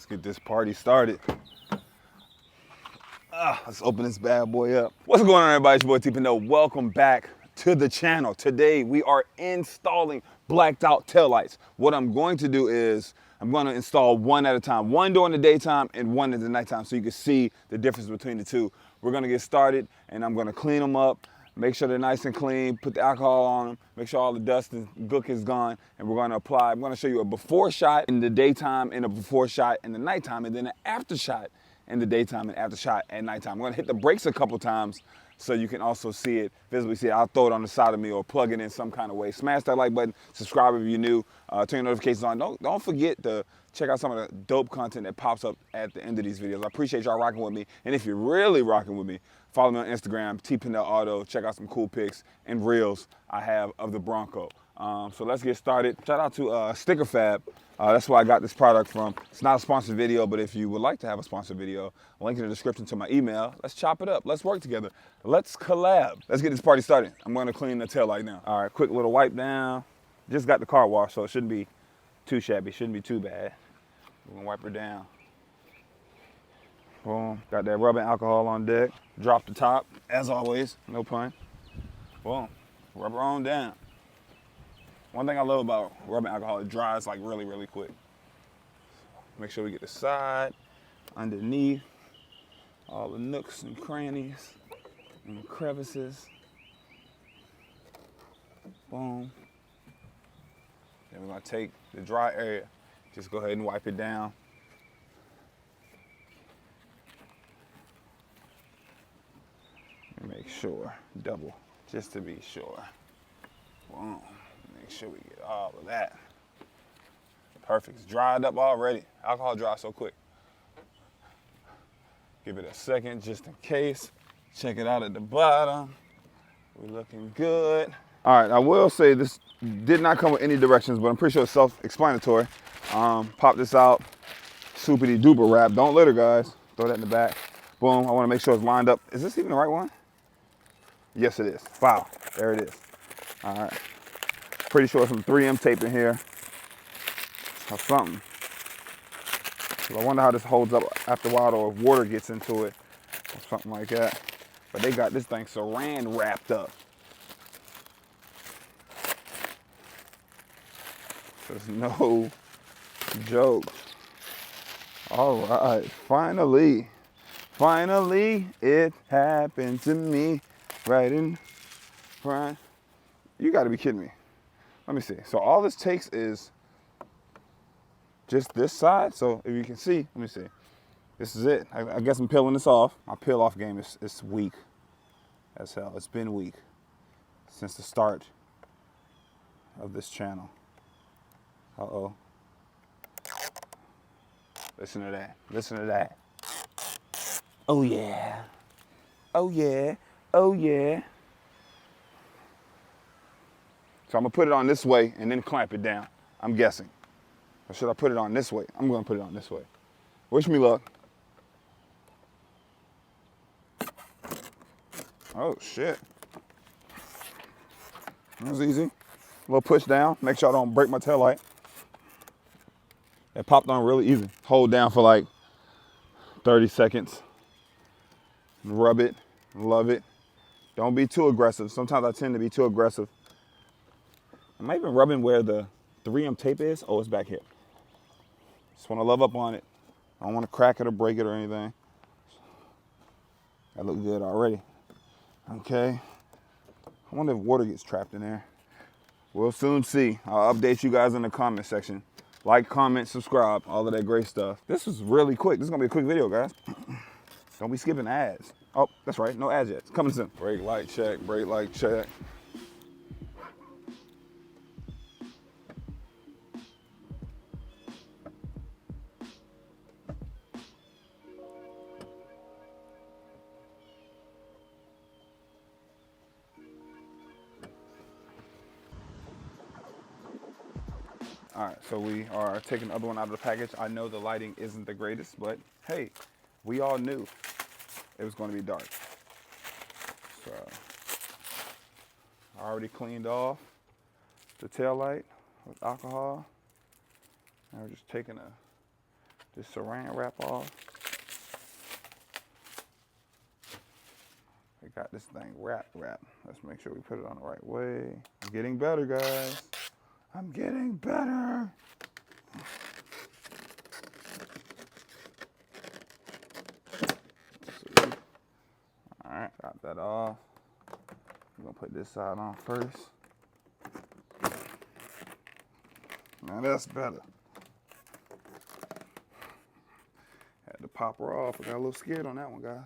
Let's get this party started. Let's open this bad boy up. What's going on, everybody? It's your boy T-Pino. Welcome back to the channel. Today we are installing blacked out taillights. What I'm going to do is I'm going to install one at a time, one during the daytime and one in the nighttime, so you can see the difference between the two. We're going to get started and I'm going to clean them up, make sure they're nice and clean, put the alcohol on them, make sure all the dust and gook is gone, and we're going to apply. I'm going to show you a before shot in the daytime and a before shot in the nighttime, and then an after shot in the daytime and after shot at nighttime. I'm gonna hit the brakes a couple times so you can also see it, visibly see it. I'll throw it on the side of me or plug it in some kind of way. Smash that like button, subscribe if you're new, turn your notifications on. Don't forget to check out some of the dope content that pops up at the end of these videos. I appreciate y'all rocking with me. And if you're really rocking with me, follow me on Instagram, T-Pino Auto. Check out some cool pics and reels I have of the Bronco. So let's get started. Shout out to Sticker Fab. That's where I got this product from. It's not a sponsored video, but if you would like to have a sponsored video, link in the description to my email. Let's chop it up. Let's work together. Let's collab. Let's get this party started. I'm gonna clean the taillight now. All right, quick little wipe down. Just got the car washed, so it shouldn't be too shabby. Shouldn't be too bad. We're gonna wipe her down. Boom. Got that rubbing alcohol on deck. Drop the top, as always. No pun. Boom. Rub her on down. One thing I love about rubbing alcohol, it dries like really, really quick. Make sure we get the side, underneath, all the nooks and crannies and crevices. Boom. Then we're gonna take the dry area, just go ahead and wipe it down. And make sure, double, just to be sure. Boom. Make sure we get all of that. Perfect. It's dried up already. Alcohol dries so quick. Give it a second just in case. Check it out at the bottom. We're looking good. All right, I will say this did not come with any directions, but I'm pretty sure it's self-explanatory. Pop this out. Soupity duper wrap. Don't litter, guys. Throw that in the back. Boom. I want to make sure it's lined up. Is this even the right one? Yes, it is. Wow. There it is. All right. Pretty sure some 3M tape in here or something. So I wonder how this holds up after a while or if water gets into it or something like that. But they got this thing saran wrapped up. There's no joke. All right, finally it happened to me right in front. You gotta be kidding me. Let me see. So all this takes is just this side. So if you can see, let me see. This is it. I guess I'm peeling this off. My peel off game is weak as hell. It's been weak since the start of this channel. Uh-oh. Listen to that. Listen to that. Oh yeah. Oh yeah. Oh yeah. So I'm gonna put it on this way and then clamp it down, I'm guessing. Or should I put it on this way? I'm gonna put it on this way. Wish me luck. Oh shit. That was easy. A little push down, make sure I don't break my taillight. It popped on really easy. Hold down for like 30 seconds. Rub it, love it. Don't be too aggressive. Sometimes I tend to be too aggressive. Am I even rubbing where the 3M tape is? Oh, it's back here. Just want to love up on it. I don't want to crack it or break it or anything. That look good already. Okay. I wonder if water gets trapped in there. We'll soon see. I'll update you guys in the comment section. Like, comment, subscribe, all of that great stuff. This is really quick. This is going to be a quick video, guys. Don't be skipping ads. Oh, that's right. No ads yet. It's coming soon. Brake light check. Brake light check. All right, so we are taking the other one out of the package. I know the lighting isn't the greatest, but hey, we all knew it was going to be dark. So I already cleaned off the tail light with alcohol. Now we're just taking a this saran wrap off. We got this thing wrap. Let's make sure we put it on the right way. I'm getting better, guys. I'm getting better. All right, got that off. I'm gonna put this side on first. Now that's better. Had to pop her off. I got a little scared on that one, guys.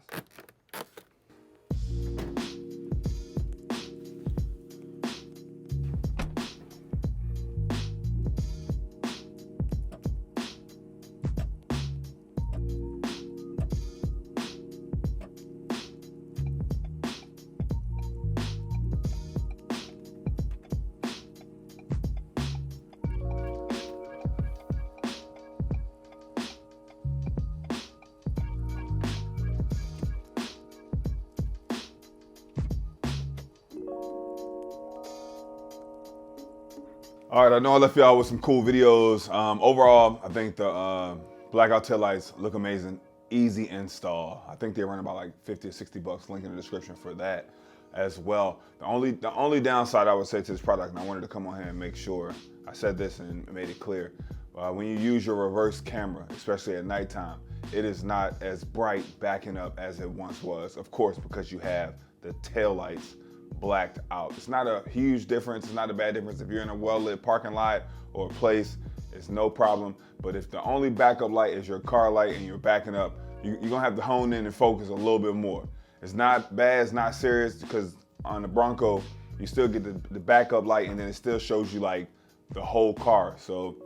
All right, I know I left y'all with some cool videos. Overall, I think the blackout taillights look amazing. Easy install. I think they run about like 50 or 60 bucks. Link in the description for that as well. The only downside I would say to this product, and I wanted to come on here and make sure I said this and made it clear. When you use your reverse camera, especially at nighttime, it is not as bright backing up as it once was. Of course, because you have the taillights blacked out. It's not a huge difference. It's not a bad difference. If you're in a well-lit parking lot or a place, it's no problem. But if the only backup light is your car light and you're backing up, you're gonna have to hone in and focus a little bit more. It's not bad, it's not serious, because on the Bronco, you still get the backup light and then it still shows you like the whole car. So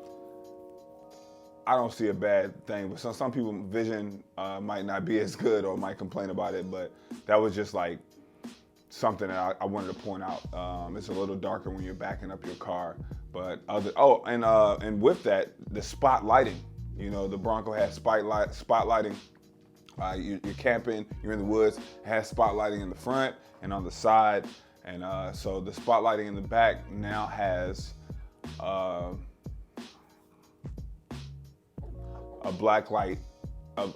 I don't see a bad thing, but some people's vision might not be as good or might complain about it, but that was just like something that I wanted to point out. It's a little darker when you're backing up your car, but and with that, the spot lighting. You know, the Bronco has spot lighting. You're camping, you're in the woods. It has spot lighting in the front and on the side, and so the spot lighting in the back now has a black light.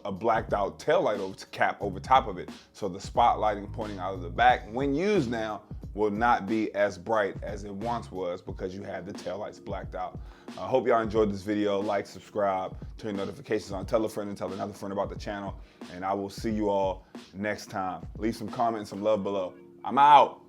A blacked out tail light cap over top of it. So the spot lighting pointing out of the back, when used now, will not be as bright as it once was because you have the tail lights blacked out. I hope y'all enjoyed this video. Like, subscribe, turn notifications on, tell a friend and tell another friend about the channel, and I will see you all next time. Leave some comments, some love below. I'm out.